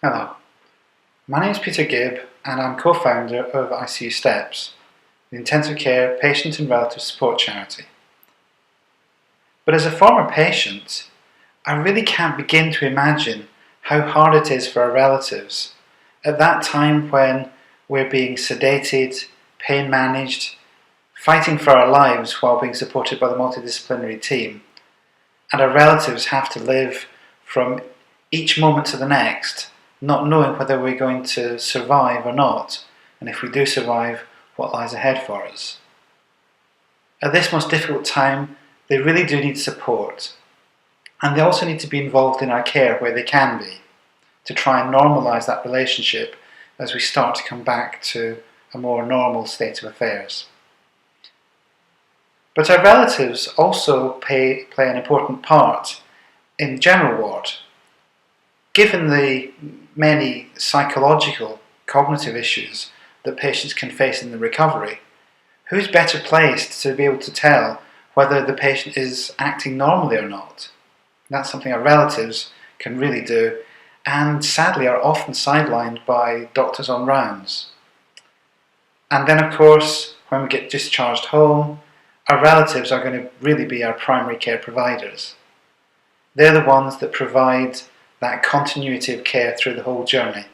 Hello, my name is Peter Gibb and I'm co-founder of ICU Steps, the intensive care patient and relative support charity. But as a former patient, I really can't begin to imagine how hard it is for our relatives at that time when we're being sedated, pain managed, fighting for our lives while being supported by the multidisciplinary team, and our relatives have to live from each moment to the next, not knowing whether we're going to survive or not, and if we do survive, what lies ahead for us. At this most difficult time, they really do need support, and they also need to be involved in our care where they can be, to try and normalise that relationship as we start to come back to a more normal state of affairs. But our relatives also play an important part in the general ward. Given the many psychological, cognitive issues that patients can face in the recovery, who's better placed to be able to tell whether the patient is acting normally or not? That's something our relatives can really do, and sadly are often sidelined by doctors on rounds. And then of course, when we get discharged home, our relatives are going to really be our primary care providers. They're the ones that provide that continuity of care through the whole journey.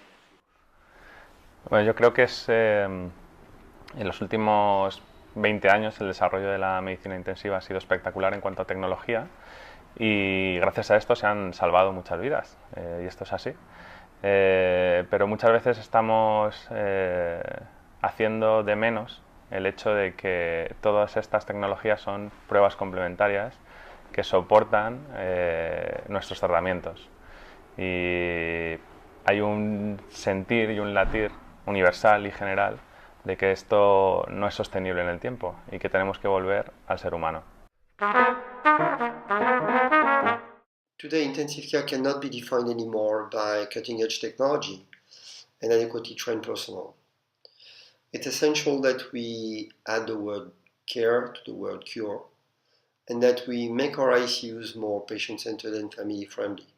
Bueno, yo creo que en los últimos 20 años el desarrollo de la medicina intensiva ha sido espectacular en cuanto a tecnología y gracias a esto se han salvado muchas vidas y esto es así. Pero muchas veces estamos haciendo de menos el hecho de que todas estas tecnologías son pruebas complementarias que soportan nuestros tratamientos. Y hay un sentir y un latir universal y general de que esto no es sostenible en el tiempo y que tenemos que volver al ser humano. Today, intensive care cannot be defined anymore by cutting-edge technology and adequately trained personnel. It's essential that we add the word care to the word cure and that we make our ICUs more patient-centered and family-friendly.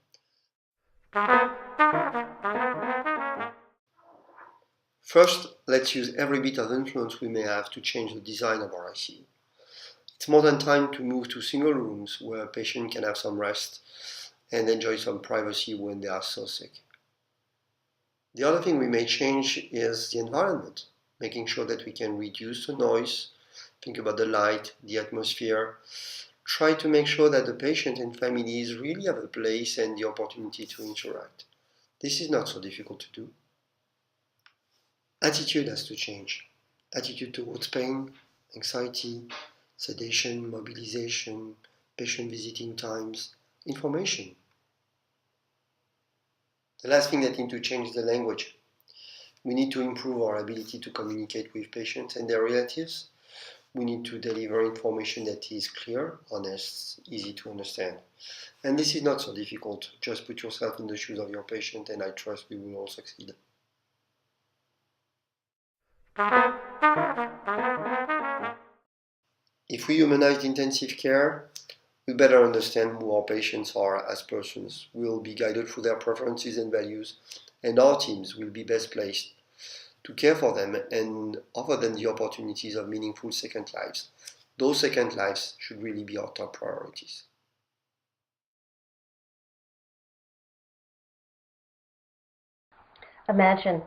First, let's use every bit of influence we may have to change the design of our ICU. It's more than time to move to single rooms where a patient can have some rest and enjoy some privacy when they are so sick. The other thing we may change is the environment, making sure that we can reduce the noise, think about the light, the atmosphere, try to make sure that the patient and families really have a place and the opportunity to interact. This is not so difficult to do. Attitude has to change. Attitude towards pain, anxiety, sedation, mobilization, patient visiting times, information. The last thing that needs to change is the language. We need to improve our ability to communicate with patients and their relatives. We need to deliver information that is clear, honest, easy to understand. And this is not so difficult. Just put yourself in the shoes of your patient and I trust we will all succeed. If we humanize intensive care, we better understand who our patients are as persons. We will be guided through their preferences and values, and our teams will be best placed to care for them and offer them the opportunities of meaningful second lives. Those second lives should really be our top priorities. Imagine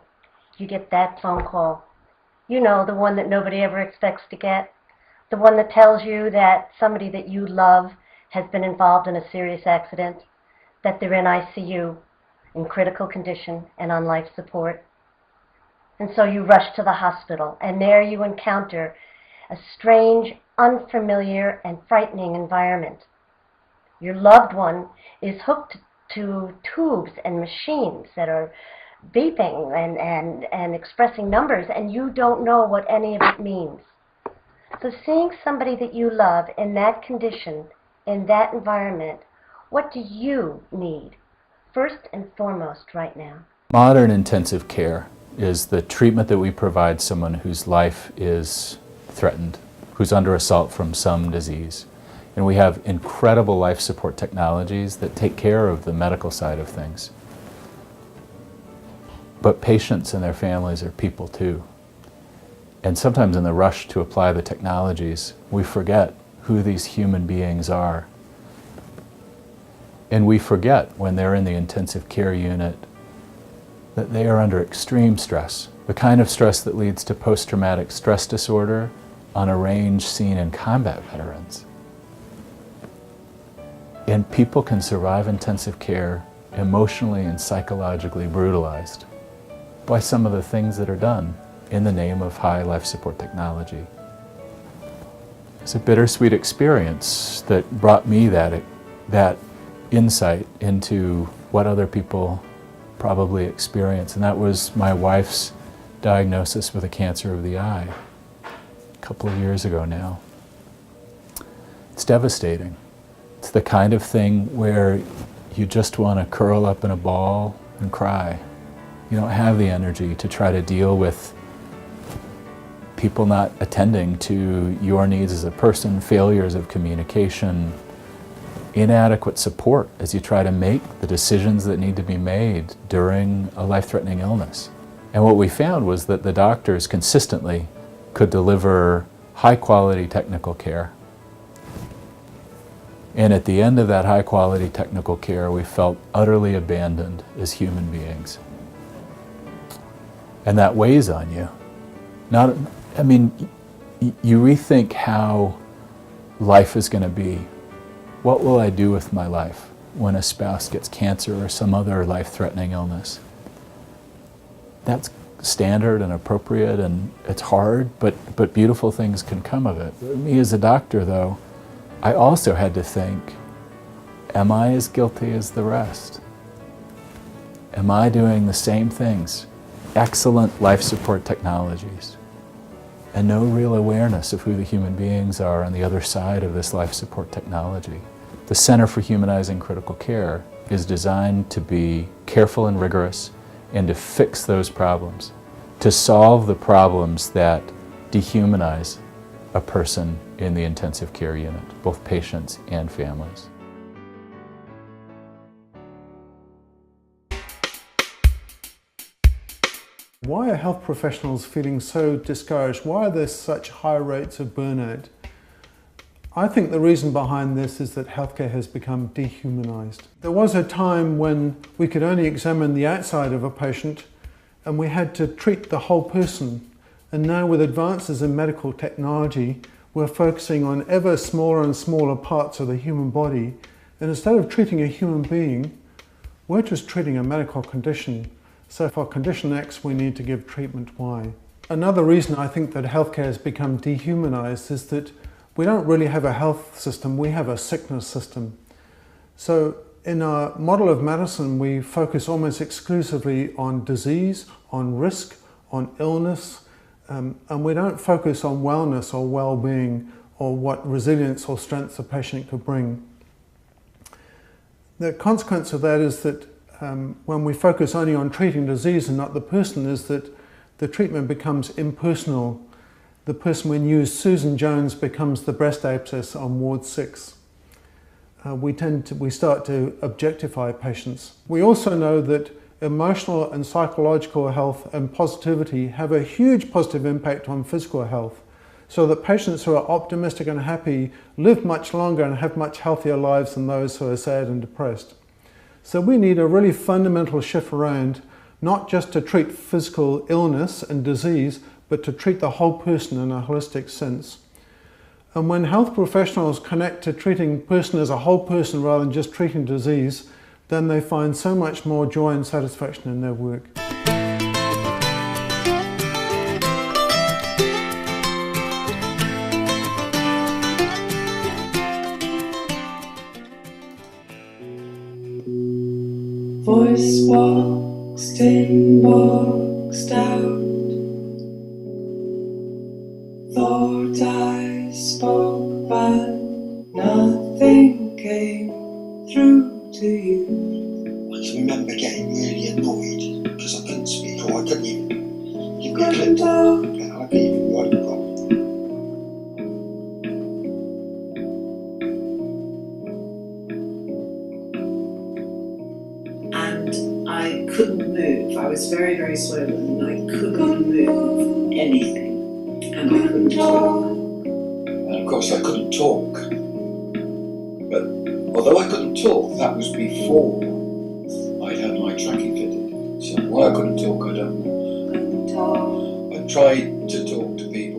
you get that phone call. You know, the one that nobody ever expects to get. The one that tells you that somebody that you love has been involved in a serious accident, that they're in ICU, in critical condition and on life support. And so you rush to the hospital, and there you encounter a strange, unfamiliar, and frightening environment. Your loved one is hooked to tubes and machines that are beeping and expressing numbers, and you don't know what any of it means. So seeing somebody that you love in that condition, in that environment, what do you need first and foremost right now? Modern intensive care is the treatment that we provide someone whose life is threatened, who's under assault from some disease. And we have incredible life support technologies that take care of the medical side of things. But patients and their families are people too. And sometimes in the rush to apply the technologies, we forget who these human beings are. And we forget when they're in the intensive care unit that they are under extreme stress, the kind of stress that leads to post-traumatic stress disorder on a range seen in combat veterans. And people can survive intensive care emotionally and psychologically brutalized by some of the things that are done in the name of high life support technology. It's a bittersweet experience that brought me that insight into what other people probably experience, and that was my wife's diagnosis with a cancer of the eye a couple of years ago now. It's devastating. It's the kind of thing where you just want to curl up in a ball and cry. You don't have the energy to try to deal with people not attending to your needs as a person, failures of communication, inadequate support as you try to make the decisions that need to be made during a life-threatening illness. And what we found was that the doctors consistently could deliver high-quality technical care. And at the end of that high-quality technical care, we felt utterly abandoned as human beings. And that weighs on you. You rethink how life is going to be. What will I do with my life when a spouse gets cancer or some other life-threatening illness? That's standard and appropriate, and it's hard, but beautiful things can come of it. Me as a doctor, though, I also had to think, am I as guilty as the rest? Am I doing the same things? Excellent life support technologies, and no real awareness of who the human beings are on the other side of this life support technology. The Center for Humanizing Critical Care is designed to be careful and rigorous and to fix those problems, to solve the problems that dehumanize a person in the intensive care unit, both patients and families. Why are health professionals feeling so discouraged? Why are there such high rates of burnout? I think the reason behind this is that healthcare has become dehumanized. There was a time when we could only examine the outside of a patient and we had to treat the whole person. And now with advances in medical technology, we're focusing on ever smaller and smaller parts of the human body. And instead of treating a human being, we're just treating a medical condition. So for condition X, we need to give treatment Y. Another reason I think that healthcare has become dehumanized is that we don't really have a health system, we have a sickness system. So in our model of medicine, we focus almost exclusively on disease, on risk, on illness, and we don't focus on wellness or well-being or what resilience or strength the patient could bring. The consequence of that is that when we focus only on treating disease and not the person, is that the treatment becomes impersonal. The person we use, Susan Jones, becomes the breast abscess on Ward 6. We start to objectify patients. We also know that emotional and psychological health and positivity have a huge positive impact on physical health, so that patients who are optimistic and happy live much longer and have much healthier lives than those who are sad and depressed. So we need a really fundamental shift around, not just to treat physical illness and disease, but to treat the whole person in a holistic sense. And when health professionals connect to treating person as a whole person rather than just treating disease, then they find so much more joy and satisfaction in their work. Voice boxed in, boxed out. Thought I spoke, but nothing came through to you. I just remember getting really annoyed because I couldn't speak or I couldn't even give me a Couldn't clip. talk. I couldn't even write it properly. And I couldn't move. I was very, very swollen and I couldn't move anything. And I couldn't talk. And of course I couldn't talk. But although I couldn't talk, that was before I'd had my trachea fitted. So why I couldn't talk, I don't know. I tried to talk to people